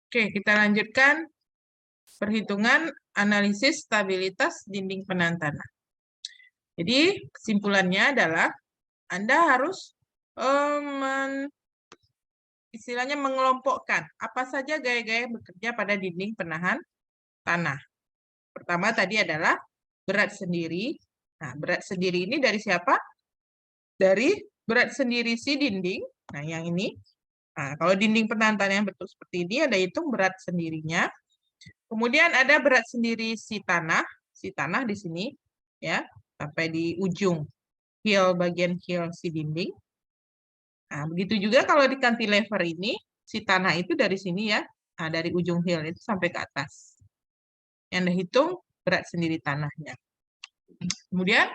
Oke, kita lanjutkan perhitungan analisis stabilitas dinding penahan tanah. Jadi, kesimpulannya adalah Anda harus istilahnya mengelompokkan apa saja gaya-gaya yang bekerja pada dinding penahan tanah. Pertama tadi adalah berat sendiri. Nah, berat sendiri ini dari siapa? Dari berat sendiri si dinding. Nah, yang ini. Nah, kalau dinding penahan tanah yang bentuk seperti ini, ada hitung berat sendirinya. Kemudian ada berat sendiri si tanah di sini, ya, sampai di ujung bagian heel si dinding. Nah, begitu juga kalau di cantilever ini, si tanah itu dari sini ya, nah, dari ujung heel itu sampai ke atas. Yang dihitung berat sendiri tanahnya. Kemudian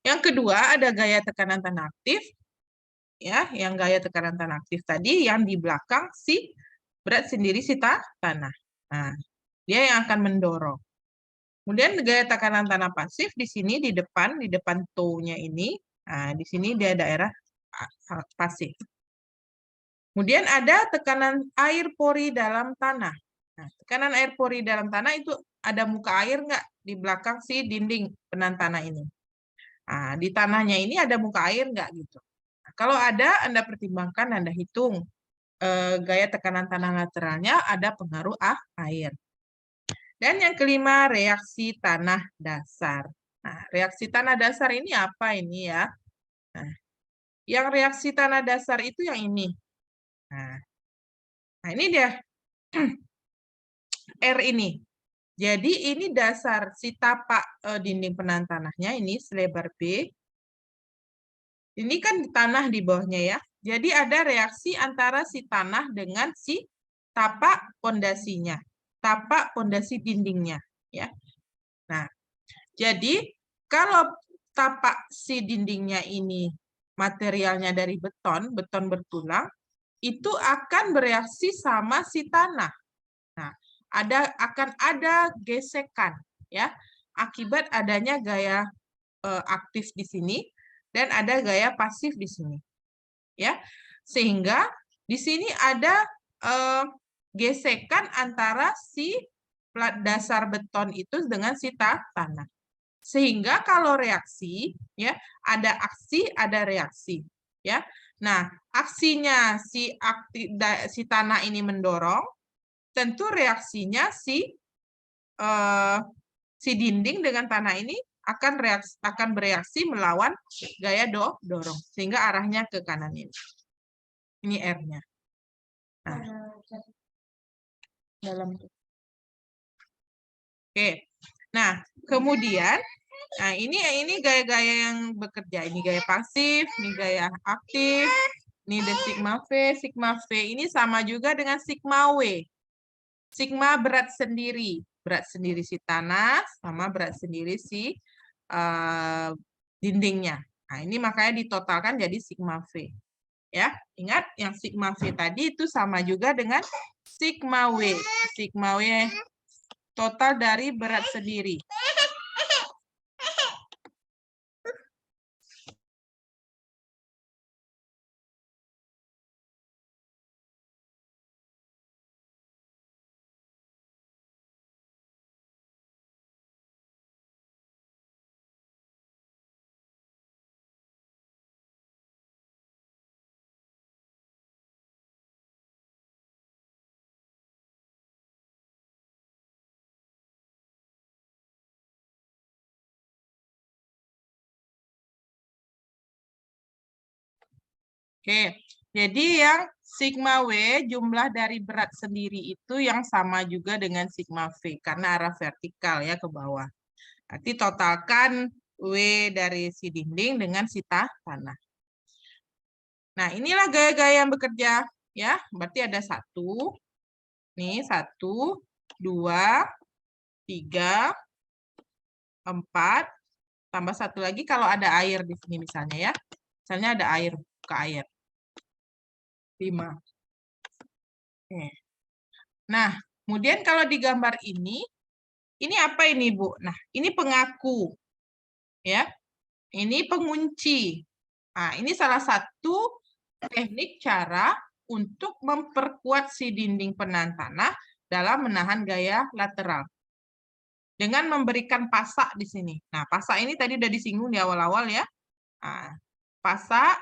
yang kedua ada gaya tekanan tanah aktif, ya, yang gaya tekanan tanah aktif tadi yang di belakang si berat sendiri si tanah. Nah, dia yang akan mendorong. Kemudian gaya tekanan tanah pasif di sini di depan toe-nya ini, nah, di sini dia daerah pasif. Kemudian ada tekanan air pori dalam tanah. Nah, tekanan air pori dalam tanah itu ada muka air nggak di belakang si dinding penahan tanah ini? Nah, di tanahnya ini ada muka air nggak gitu? Nah, kalau ada, Anda pertimbangkan, Anda hitung gaya tekanan tanah lateralnya ada pengaruh air. Dan yang kelima, reaksi tanah dasar. Nah, reaksi tanah dasar ini apa ini ya? Nah, yang reaksi tanah dasar itu yang ini. Nah ini dia. R ini. Jadi ini dasar si tapak dinding penahan tanahnya ini selebar B. Ini kan tanah di bawahnya ya. Jadi ada reaksi antara si tanah dengan si tapak pondasinya. Tapak pondasi dindingnya ya. Nah, jadi kalau tapak si dindingnya ini materialnya dari beton bertulang, itu akan bereaksi sama si tanah. Nah, akan ada gesekan ya akibat adanya gaya aktif di sini dan ada gaya pasif di sini. Ya. Sehingga di sini ada gesekan antara si plat dasar beton itu dengan si tanah. Sehingga kalau reaksi ya ada aksi, ada reaksi ya. Nah, aksinya si tanah ini mendorong, tentu reaksinya si dinding dengan tanah ini akan bereaksi melawan gaya dorong sehingga arahnya ke kanan ini. Ini R-nya. Nah, dalam. Oke. Nah, kemudian ini gaya-gaya yang bekerja. Ini gaya pasif, ini gaya aktif. Ini ada sigma V. Sigma V ini sama juga dengan sigma W. Sigma berat sendiri si tanah sama berat sendiri si dindingnya. Nah, ini makanya ditotalkan jadi sigma V. Ya, ingat yang sigma V tadi itu sama juga dengan sigma W. Sigma W total dari berat sendiri. Oke, jadi yang sigma W jumlah dari berat sendiri itu yang sama juga dengan sigma V karena arah vertikal ya ke bawah. Nanti totalkan W dari si dinding dengan si tanah. Nah, inilah gaya-gaya yang bekerja ya. Berarti ada 1, nih 1, 2, 3, 4, tambah 1 lagi kalau ada air di sini misalnya ya. Misalnya ada air, buka air. 5. Oke. Nah, kemudian kalau di gambar ini apa ini, Bu? Nah, ini pengaku. Ya. Ini pengunci. Nah, ini salah satu teknik cara untuk memperkuat si dinding penahan tanah dalam menahan gaya lateral. Dengan memberikan pasak di sini. Nah, pasak ini tadi udah disinggung di awal-awal ya. Nah, pasak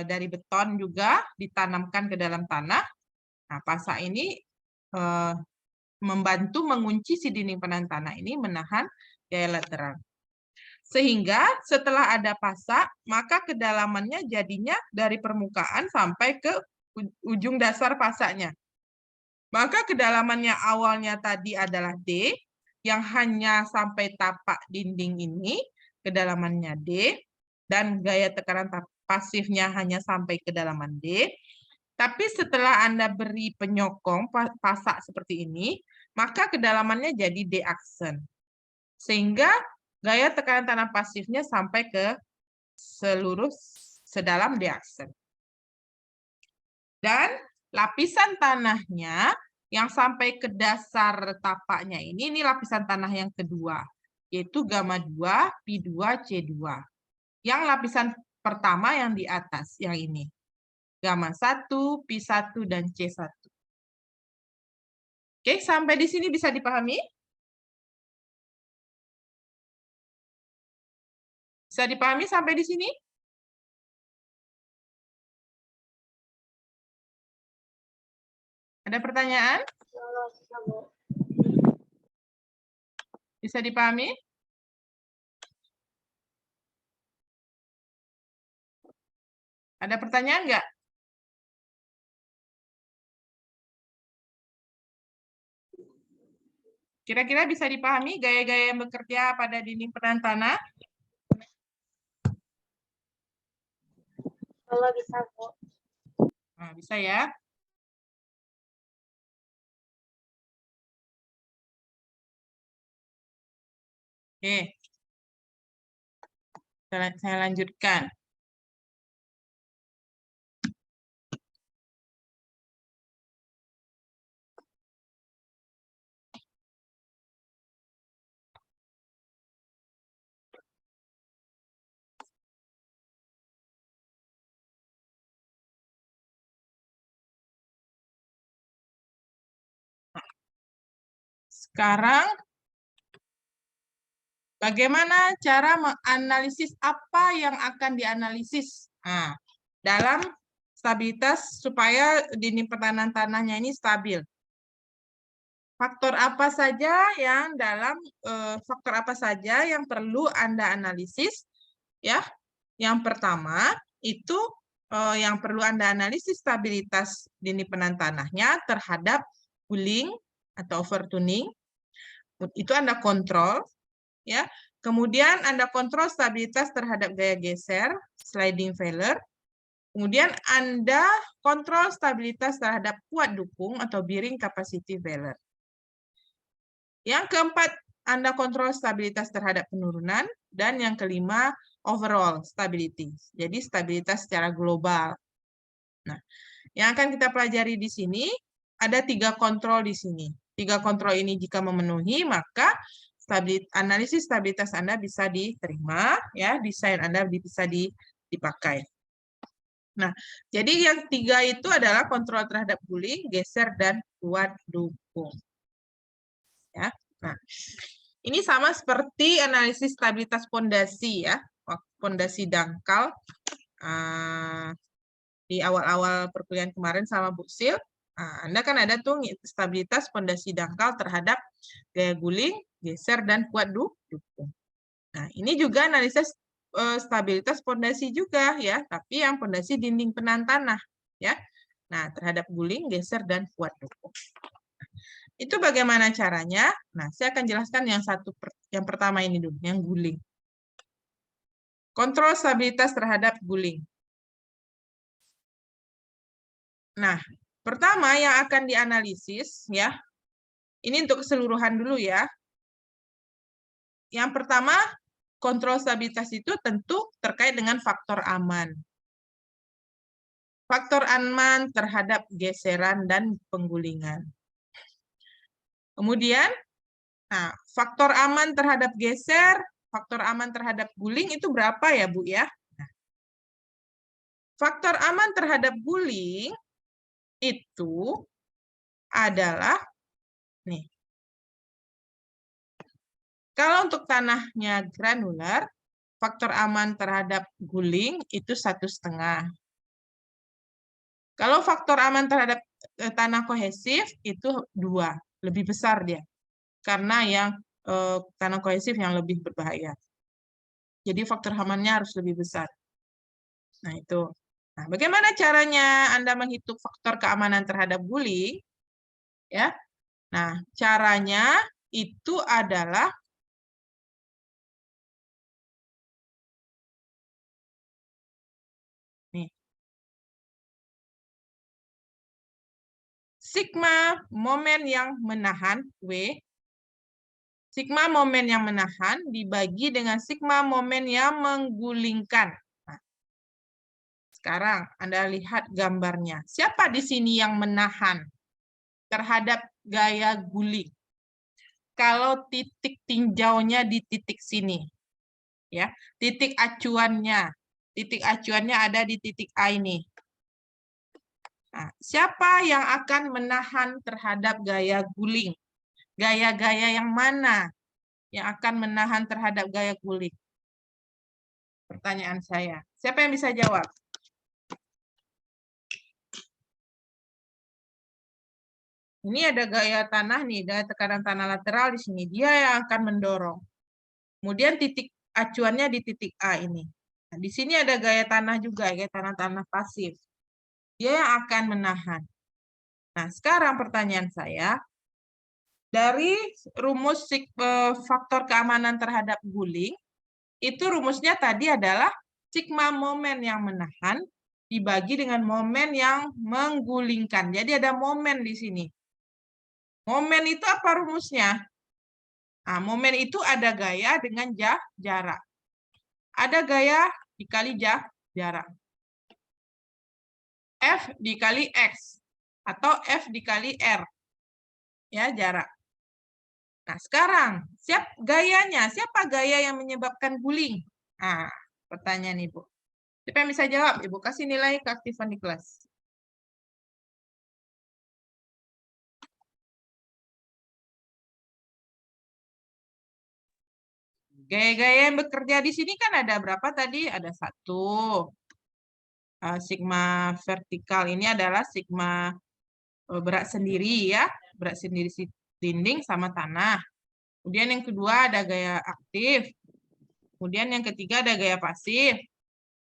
dari beton juga ditanamkan ke dalam tanah. Nah, pasak ini membantu mengunci si dinding penahan tanah ini menahan gaya lateral. Sehingga setelah ada pasak, maka kedalamannya jadinya dari permukaan sampai ke ujung dasar pasaknya. Maka kedalamannya awalnya tadi adalah D, yang hanya sampai tapak dinding ini, kedalamannya D, dan gaya tekanan pasifnya hanya sampai kedalaman D. Tapi setelah Anda beri penyokong pasak seperti ini, maka kedalamannya jadi D aksen. Sehingga gaya tekanan tanah pasifnya sampai ke sedalam D aksen. Dan lapisan tanahnya yang sampai ke dasar tapaknya ini lapisan tanah yang kedua, yaitu gamma 2, Pi2, C2. Yang lapisan pertama yang di atas, yang ini. Gamma 1, Pi1, dan C1. Oke, sampai di sini bisa dipahami? Bisa dipahami sampai di sini? Ada pertanyaan? Bisa dipahami? Ada pertanyaan nggak? Kira-kira bisa dipahami gaya-gaya yang bekerja pada dinding penahan tanah? Kalau bisa, Bu. Nah, bisa ya. Oke. Saya lanjutkan. Sekarang, bagaimana cara menganalisis apa yang akan dianalisis? Nah, dalam stabilitas supaya dinding pertahanan tanahnya ini stabil. Faktor apa saja yang perlu Anda analisis? Ya, yang pertama itu yang perlu Anda analisis stabilitas dinding penahan tanahnya terhadap cooling atau overtuning. Itu Anda kontrol, ya. Kemudian Anda kontrol stabilitas terhadap gaya geser, sliding failure. Kemudian Anda kontrol stabilitas terhadap kuat dukung atau bearing capacity failure. Yang keempat, Anda kontrol stabilitas terhadap penurunan. Dan yang kelima, overall stability. Jadi stabilitas secara global. Nah, yang akan kita pelajari di sini, ada 3 kontrol di sini. 3 kontrol ini jika memenuhi, maka analisis stabilitas Anda bisa diterima, ya, desain Anda bisa dipakai. Nah, jadi yang 3 itu adalah kontrol terhadap guling, geser, dan kuat dukung. Ya. Nah, ini sama seperti analisis stabilitas pondasi ya, pondasi dangkal di awal-awal perkuliahan kemarin sama Bu Sil. Nah, Anda kan ada tuh stabilitas pondasi dangkal terhadap gaya guling, geser, dan kuat dukung. Nah, ini juga analisis stabilitas pondasi juga ya, tapi yang pondasi dinding penahan tanah ya. Nah, terhadap guling, geser, dan kuat dukung. Itu bagaimana caranya? Nah, saya akan jelaskan yang pertama ini dulu, yang guling. Kontrol stabilitas terhadap guling. Nah, pertama yang akan dianalisis ya. Ini untuk keseluruhan dulu ya. Yang pertama, kontrol stabilitas itu tentu terkait dengan faktor aman. Faktor aman terhadap geseran dan penggulingan. Kemudian, nah, faktor aman terhadap geser, faktor aman terhadap guling itu berapa ya, Bu ya? Nah, faktor aman terhadap guling itu adalah, nih, kalau untuk tanahnya granular, faktor aman terhadap guling itu 1,5. Kalau faktor aman terhadap tanah kohesif itu 2, lebih besar dia. Karena yang tanah kohesif yang lebih berbahaya. Jadi faktor amannya harus lebih besar. Nah, itu. Nah, bagaimana caranya Anda menghitung faktor keamanan terhadap guling? Ya. Nah, caranya itu adalah nih. Sigma momen yang menahan, W. Sigma momen yang menahan dibagi dengan sigma momen yang menggulingkan. Nah, sekarang Anda lihat gambarnya. Siapa di sini yang menahan terhadap gaya guling? Kalau titik tinjaunya di titik sini, ya, titik acuannya ada di titik A ini. Nah, siapa yang akan menahan terhadap gaya guling? Gaya-gaya yang mana yang akan menahan terhadap gaya guling? Pertanyaan saya. Siapa yang bisa jawab? Ini ada gaya tanah nih, ada tekanan tanah lateral di sini. Dia yang akan mendorong. Kemudian titik acuannya di titik A ini. Nah, di sini ada gaya tanah juga, gaya tanah-tanah pasif. Dia yang akan menahan. Nah, sekarang pertanyaan saya, dari rumus faktor keamanan terhadap guling, itu rumusnya tadi adalah sigma momen yang menahan dibagi dengan momen yang menggulingkan. Jadi ada momen di sini. Momen itu apa rumusnya? Nah, momen itu ada gaya dengan jarak. Ada gaya dikali jarak. F dikali X. Atau F dikali R. Ya, jarak. Nah, sekarang, gayanya. Siapa gaya yang menyebabkan guling? Nah, pertanyaan Ibu. Siapa yang bisa jawab? Ibu kasih nilai keaktifan di kelas. Gaya-gaya yang bekerja di sini kan ada berapa tadi? Ada 1. Sigma vertikal ini adalah sigma berat sendiri ya. Berat sendiri dinding sama tanah. Kemudian yang kedua ada gaya aktif. Kemudian yang ketiga ada gaya pasif.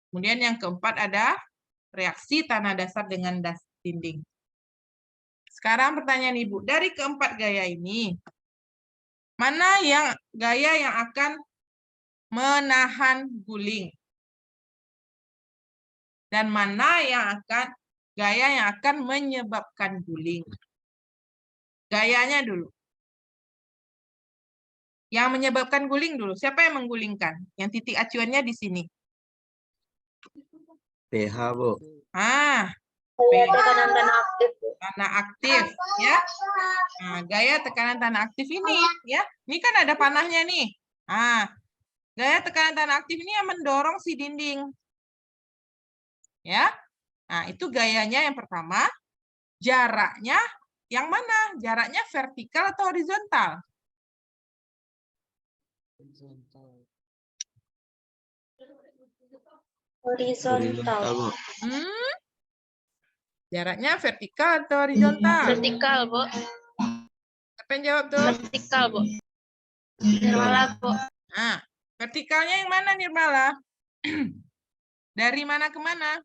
Kemudian yang keempat ada reaksi tanah dasar dengan dinding. Sekarang pertanyaan Ibu, dari keempat gaya ini, mana yang gaya yang akan menahan guling? Dan mana yang gaya yang akan menyebabkan guling? Gayanya dulu. Yang menyebabkan guling dulu. Siapa yang menggulingkan? Yang titik acuannya di sini. pH, Bu. Tekanan tanah aktif. Tanah aktif, ya. Nah, gaya tekanan tanah aktif ini, ya. Ini kan ada panahnya nih. Nah, gaya tekanan tanah aktif ini yang mendorong si dinding. Ya. Nah, itu gayanya yang pertama. Jaraknya yang mana? Jaraknya vertikal atau horizontal? Horizontal. Jaraknya vertikal atau horizontal? Vertikal, Bu. Siapa yang jawab tuh? Vertikal, Bu. Nirmala, Bu. Nah, vertikalnya yang mana, Nirmala? Dari mana ke mana?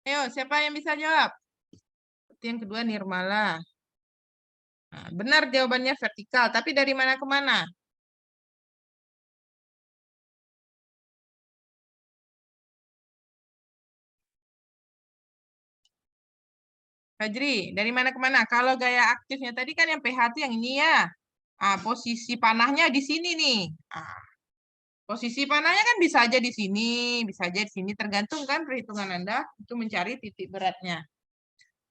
Ayo, siapa yang bisa jawab? Yang kedua, Nirmala. Nah, benar jawabannya vertikal, tapi dari mana ke mana? Fajri, dari mana ke mana? Kalau gaya aktifnya tadi kan yang pH itu yang ini ya. Nah, posisi panahnya di sini nih. Nah, posisi panahnya kan bisa aja di sini, bisa aja di sini. Tergantung kan perhitungan Anda itu mencari titik beratnya.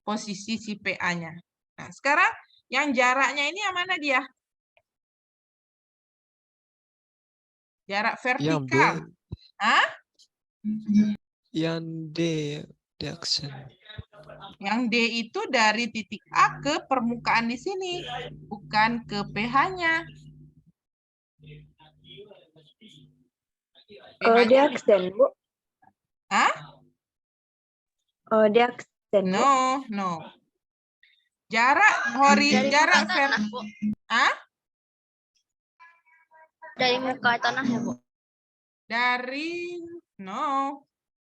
Posisi si PA-nya. Nah, sekarang yang jaraknya ini yang mana dia? Jarak vertikal. Hah? Yang D, D aksen. Yang D itu dari titik A ke permukaan di sini, bukan ke pH-nya. Oh, dia pH-nya aksen, Bu. Hah? Oh, dia aksen, Bu. No. Jarak jarak tanah, Bu. Hah? Dari muka tanah ya, Bu.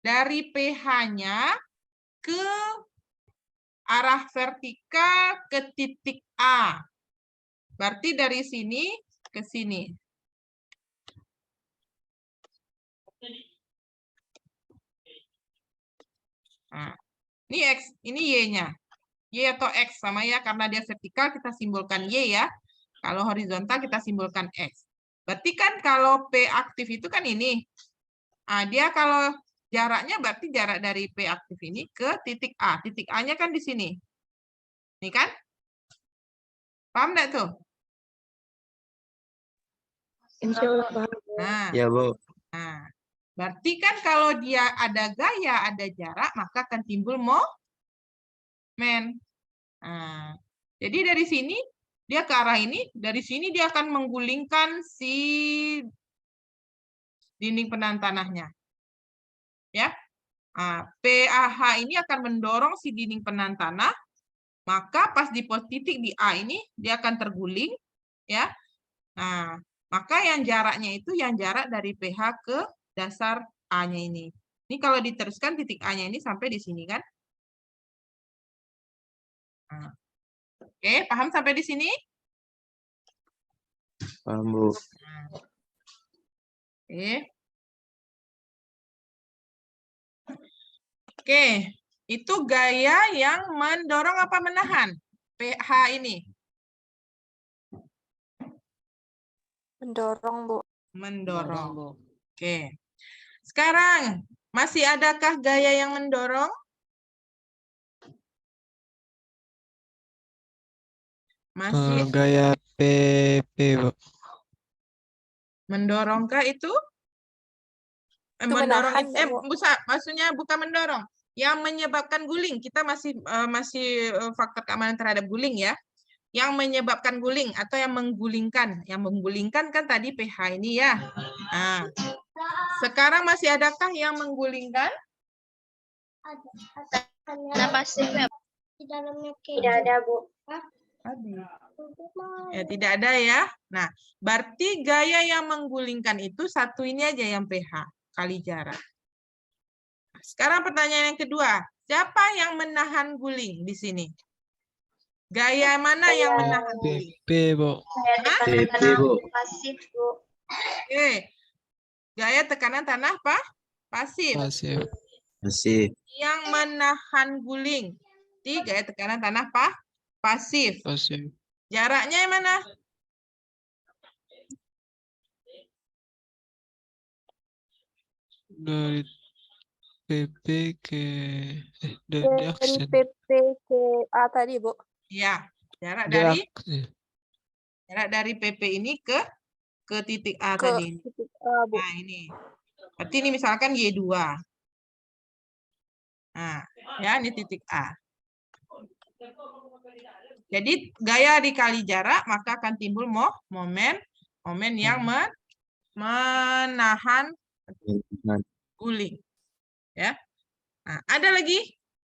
Dari pH-nya ke arah vertikal ke titik A. Berarti dari sini ke sini. Nah, ini X, ini Y-nya. Y atau X sama ya, karena dia vertikal kita simbolkan Y ya. Kalau horizontal kita simbolkan X. Berarti kan kalau P aktif itu kan ini. Nah, dia kalau jaraknya berarti jarak dari P aktif ini ke titik A. Titik A-nya kan di sini. Ini kan? Paham nggak tuh? Insya Allah paham. Nah, Ya, Bu. nah, berarti kan kalau dia ada gaya, ada jarak, maka akan timbul momen. Nah, jadi dari sini dia ke arah ini, dari sini dia akan menggulingkan si dinding penahan tanahnya. Ya. Nah, PAH ini akan mendorong si dinding penahan tanah, maka pas di titik di A ini dia akan terguling, ya. Nah, maka yang jaraknya itu yang jarak dari pH ke dasar A-nya ini. Ini kalau diteruskan titik A-nya ini sampai di sini kan? Nah. Oke, paham sampai di sini? Paham, Bu. Oke. Oke, itu gaya yang mendorong apa menahan? pH ini. Mendorong, Bu. Mendorong. Bu. Oke. Sekarang, masih adakah gaya yang mendorong? Masih Gaya PP, Bu. mendorongkah itu? Mendorong maksudnya bukan mendorong. Yang menyebabkan guling, kita masih faktor keamanan terhadap guling ya. Yang menyebabkan guling atau yang menggulingkan. Yang menggulingkan kan tadi pH ini ya. Nah, sekarang masih adakah yang menggulingkan? Ada pasif ya? Tidak ada, Bu. Ya, tidak ada ya. Nah, berarti gaya yang menggulingkan itu satu ini aja yang pH kali jarak. Sekarang pertanyaan yang kedua, siapa yang menahan guling di sini? Gaya mana yang menahan guling? PP, Bu. PP, Bu. Pasif, Bu. Oke. Gaya tekanan tanah apa? Pasif. Pasif. Masih. Yang menahan guling. Di gaya tekanan tanah apa? Pasif. Pasif. Jaraknya yang mana? Dari PP ke dari aksen. PP ke A tadi, Bu. Ya, jarak Dari dari PP ini ke titik A Ke tadi. titik A, Bu. Nah, ini. Berarti ini misalkan Y2. Nah, ya ini titik A. Jadi gaya dikali jarak maka akan timbul momen yang menahan guling. Ya. Nah, ada lagi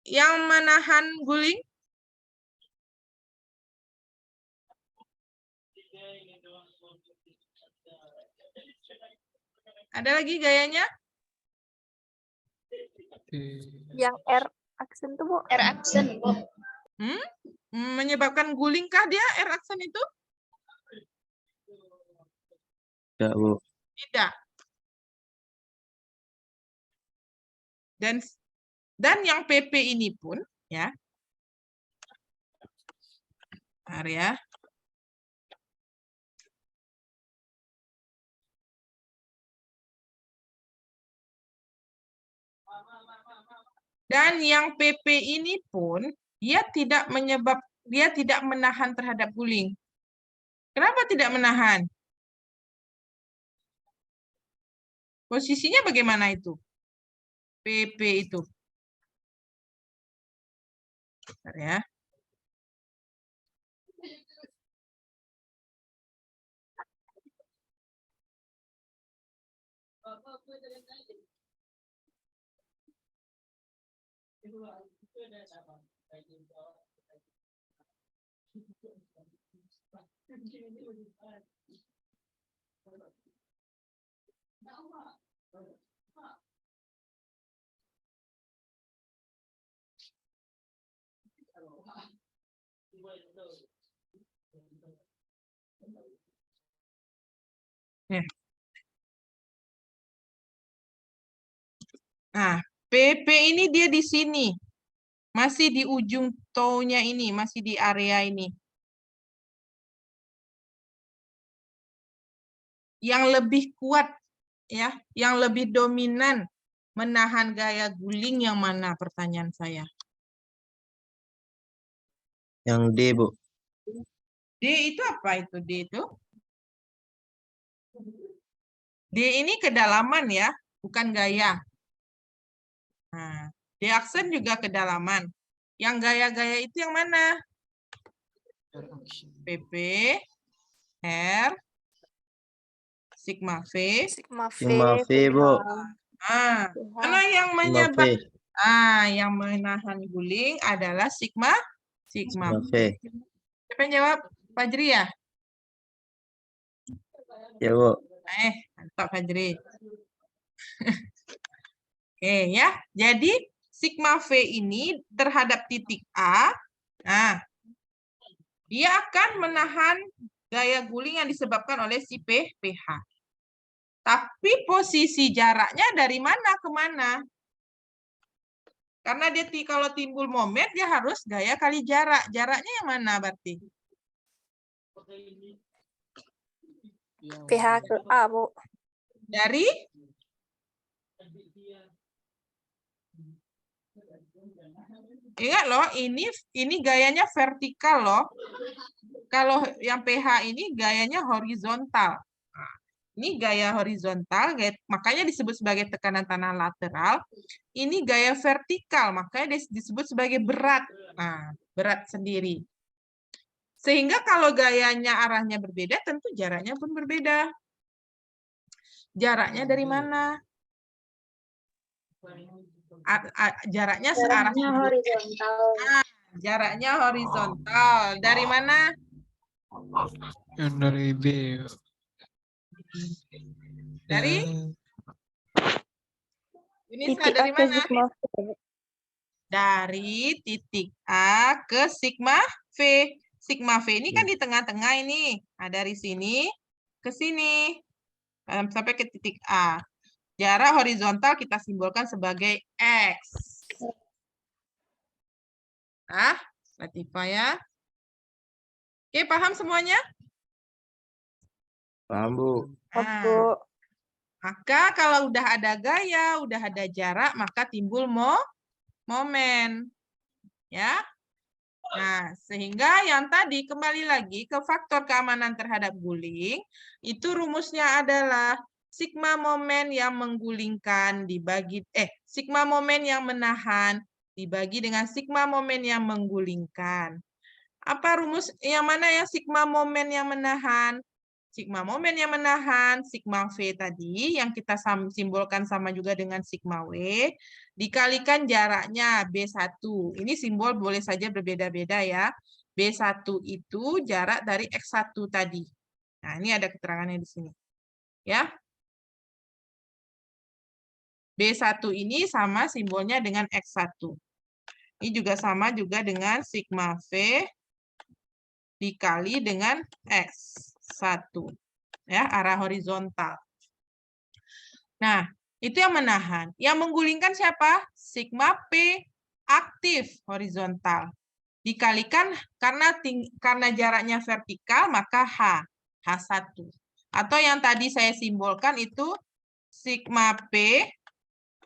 yang menahan guling? Ada lagi gayanya? Yang R aksen tuh, Bu. R aksen, Bu. Menyebabkan gulingkah dia R aksen itu? Tidak, Bu. Tidak. Dan yang PP ini pun ya. Area. Dan yang PP ini pun dia tidak menahan terhadap guling. Kenapa tidak menahan? Posisinya bagaimana itu? PP itu? Bentar ya. Ya. Nah, PP ini dia di sini. Masih di ujung toe-nya ini, masih di area ini. Yang lebih kuat, ya, yang lebih dominan menahan gaya guling yang mana, pertanyaan saya? Yang D, Bu. D itu apa itu? D itu? D ini kedalaman ya, bukan gaya. Nah, D aksen juga kedalaman. Yang gaya-gaya itu yang mana? PP, R, sigma V. Sigma V. Sigma V, Bu. Ah, mana yang Sigma V. menyebab? Yang menahan guling adalah sigma Sigma V. V. Siapa yang jawab? Fajri ya? Ya, Bu. Mantap Fajri. Oke ya, jadi sigma V ini terhadap titik A, nah, dia akan menahan gaya guling yang disebabkan oleh si PH. Tapi posisi jaraknya dari mana ke mana? Karena dia kalau timbul momen, dia harus gaya kali jarak. Jaraknya yang mana berarti? PH ke A, Bu. Dari? Ingat loh, ini gayanya vertikal loh. Kalau yang PH ini gayanya horizontal. Nah, ini gaya horizontal, makanya disebut sebagai tekanan tanah lateral. Ini gaya vertikal, makanya disebut sebagai berat. Nah, berat sendiri. Sehingga kalau gayanya arahnya berbeda, tentu jaraknya pun berbeda. Jaraknya dari mana? Jaraknya searah. horizontal. Jaraknya horizontal. Dari mana? Yang dari B. Dari? Ini Titik dari A ke mana? sigma V. Dari titik A ke sigma V. Sigma V ini kan di tengah-tengah ini. Nah, dari sini ke sini. Sampai ke titik A. Jarak horizontal kita simbolkan sebagai X. Nah, Latifah ya. Oke, paham semuanya? Paham, Bu. Nah, Bu. maka kalau udah ada gaya, udah ada jarak, maka timbul momen. Ya. Nah, sehingga yang tadi kembali lagi ke faktor keamanan terhadap guling, itu rumusnya adalah sigma momen yang menggulingkan dibagi sigma momen yang menahan dibagi dengan sigma momen yang menggulingkan. Apa rumus yang mana yang sigma momen yang menahan? Sigma momen yang menahan, sigma V tadi, yang kita simbolkan sama juga dengan sigma W, dikalikan jaraknya B1. Ini simbol boleh saja berbeda-beda ya. B1 itu jarak dari X1 tadi. Nah, ini ada keterangannya di sini. Ya. B1 ini sama simbolnya dengan X1. Ini juga sama juga dengan sigma V dikali dengan X1. Ya, arah horizontal. Nah, itu yang menahan. Yang menggulingkan siapa? Sigma P aktif horizontal. Dikalikan karena jaraknya vertikal, maka H1. Atau yang tadi saya simbolkan itu sigma P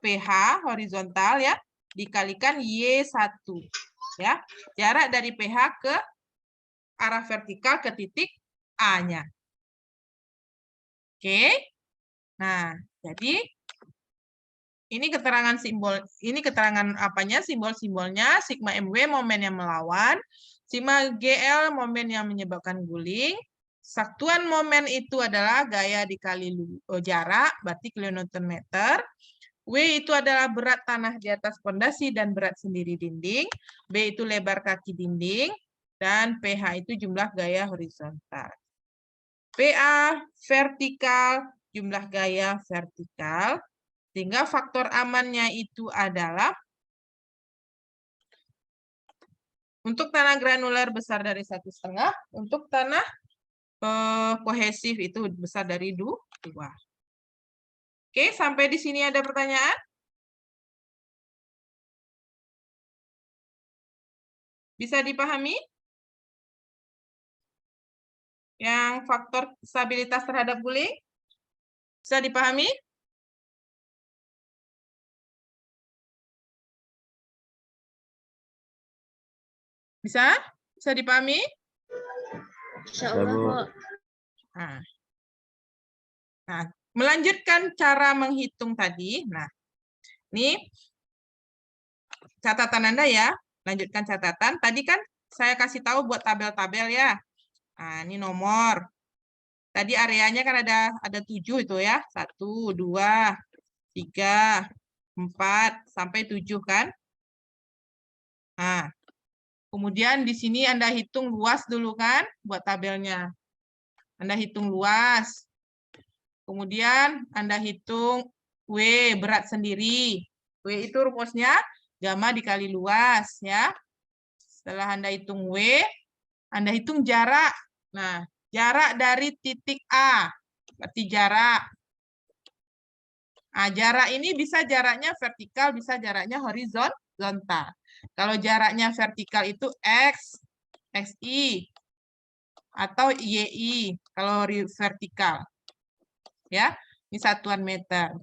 PH horizontal ya, dikalikan Y1. Ya, jarak dari PH ke arah vertikal ke titik A-nya. Oke. Nah, jadi ini keterangan simbol, ini keterangan apanya, simbol-simbolnya, sigma MW momen yang melawan, sigma GL momen yang menyebabkan guling, satuan momen itu adalah gaya dikali jarak, berarti kilonewton meter, W itu adalah berat tanah di atas pondasi dan berat sendiri dinding, B itu lebar kaki dinding, dan PH itu jumlah gaya horizontal. PA vertikal, jumlah gaya vertikal, sehingga faktor amannya itu adalah untuk tanah granular besar dari 1,5, untuk tanah kohesif itu besar dari 2. Oke, sampai di sini ada pertanyaan? Bisa dipahami? Yang faktor stabilitas terhadap guling? Bisa dipahami? Bisa? Bisa dipahami? Ya, Bu. Nah, melanjutkan cara menghitung tadi. Nah, ini catatan Anda ya. Lanjutkan catatan. Tadi kan saya kasih tahu buat tabel-tabel ya. Nah, ini nomor. Tadi areanya kan ada 7 itu ya. 1, 2, 3, 4, sampai 7 kan. Nah, kemudian di sini Anda hitung luas dulu kan, buat tabelnya. Anda hitung luas. Kemudian Anda hitung W, berat sendiri. W itu rumusnya gamma dikali luas, ya. Setelah Anda hitung W, Anda hitung jarak. Nah, jarak dari titik A, berarti jarak. Nah, jarak ini bisa jaraknya vertikal, bisa jaraknya horizontal. Kalau jaraknya vertikal itu X, XI, atau YI, kalau vertikal. Ya, ini satuan meter.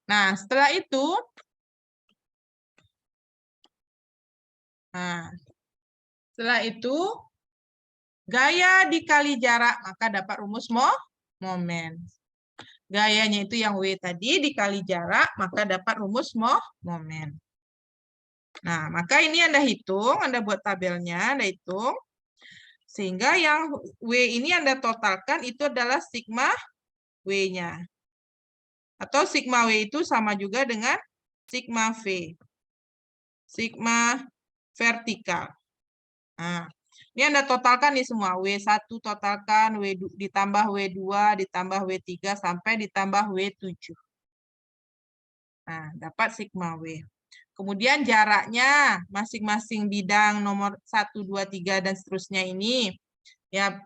Nah, setelah itu, gaya dikali jarak, maka dapat rumus momen. Gayanya itu yang W tadi, dikali jarak, maka dapat rumus momen. Nah, maka ini Anda hitung, Anda buat tabelnya, Anda hitung. Sehingga yang W ini Anda totalkan itu adalah sigma W-nya. Atau sigma W itu sama juga dengan sigma V. Sigma vertikal. Nah, ini Anda totalkan nih semua. W1 totalkan, ditambah W2, ditambah W3, sampai ditambah W7. Nah, dapat sigma W. Kemudian jaraknya masing-masing bidang nomor 1, 2, 3 dan seterusnya ini ya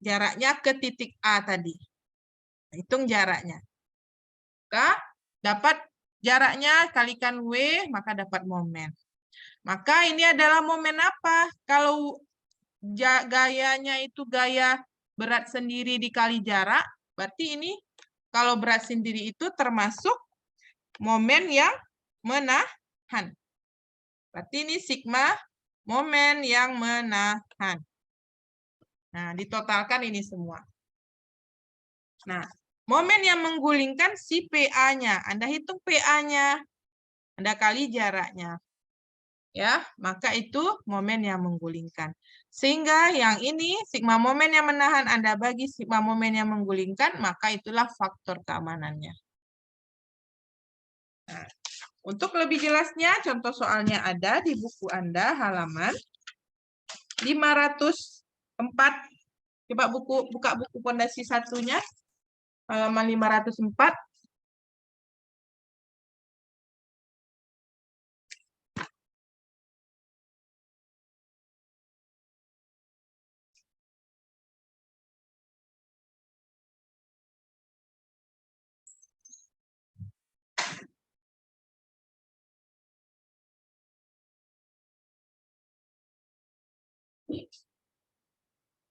jaraknya ke titik A tadi. Hitung jaraknya. Maka dapat jaraknya kalikan W, maka dapat momen. Maka ini adalah momen apa? Kalau gayanya itu gaya berat sendiri dikali jarak, berarti ini kalau berat sendiri itu termasuk momen yang menahan. Berarti ini sigma momen yang menahan. Nah, ditotalkan ini semua. Nah, momen yang menggulingkan si PA-nya. Anda hitung PA-nya. Anda kali jaraknya. Ya, maka itu momen yang menggulingkan. Sehingga yang ini sigma momen yang menahan Anda bagi sigma momen yang menggulingkan, maka itulah faktor keamanannya. Nah, untuk lebih jelasnya, contoh soalnya ada di buku Anda, halaman 504. Coba buka buku pondasi satunya, halaman 504.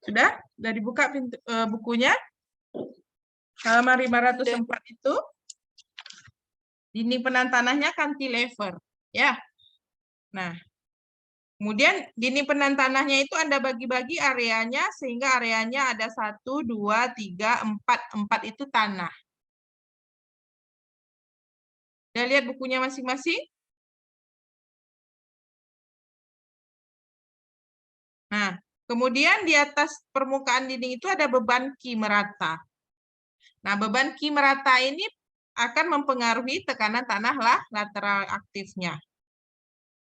Sudah? Sudah dibuka bukunya? Halaman 504 itu dinding penahan tanahnya cantilever, ya. Nah, kemudian dinding penahan tanahnya itu Anda bagi-bagi areanya sehingga areanya ada 1, 2, 3, 4. 4 itu tanah. Udah lihat bukunya masing-masing? Nah, kemudian di atas permukaan dinding itu ada beban Q merata. Nah, beban Q merata ini akan mempengaruhi tekanan tanah lateral aktifnya.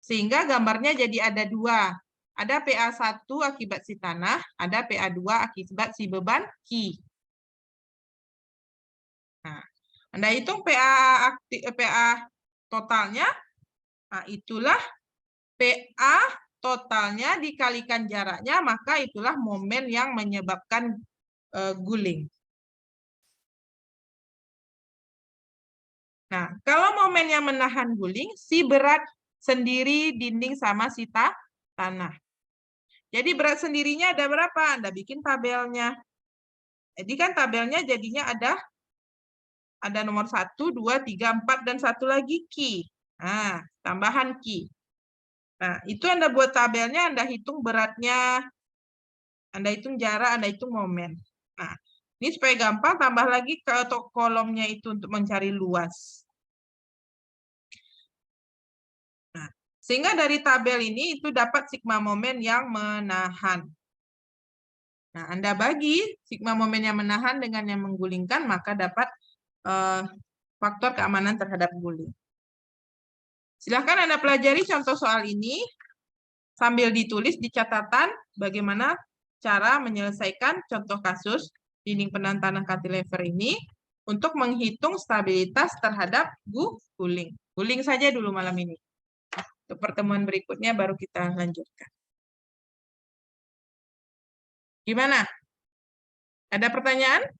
Sehingga gambarnya jadi ada dua. Ada PA1 akibat si tanah, ada PA2 akibat si beban Q. Nah, Anda hitung PA totalnya, nah itulah PA totalnya dikalikan jaraknya, maka itulah momen yang menyebabkan guling. Nah, kalau momen yang menahan guling, si berat sendiri dinding sama si tanah. Jadi berat sendirinya ada berapa? Anda bikin tabelnya. Jadi kan tabelnya jadinya ada nomor 1, 2, 3, 4, dan satu lagi Q. Nah, tambahan Q. Nah, itu Anda buat tabelnya, Anda hitung beratnya, Anda hitung jarak, Anda hitung momen. Nah, ini supaya gampang, tambah lagi ke kolomnya itu untuk mencari luas. Nah, sehingga dari tabel ini itu dapat sigma momen yang menahan. Nah, Anda bagi sigma momen yang menahan dengan yang menggulingkan, maka dapat faktor keamanan terhadap guling. Silahkan Anda pelajari contoh soal ini sambil ditulis di catatan bagaimana cara menyelesaikan contoh kasus dinding penahan tanah cantilever ini untuk menghitung stabilitas terhadap guling. Guling saja dulu malam ini. Untuk pertemuan berikutnya baru kita lanjutkan. Gimana? Ada pertanyaan?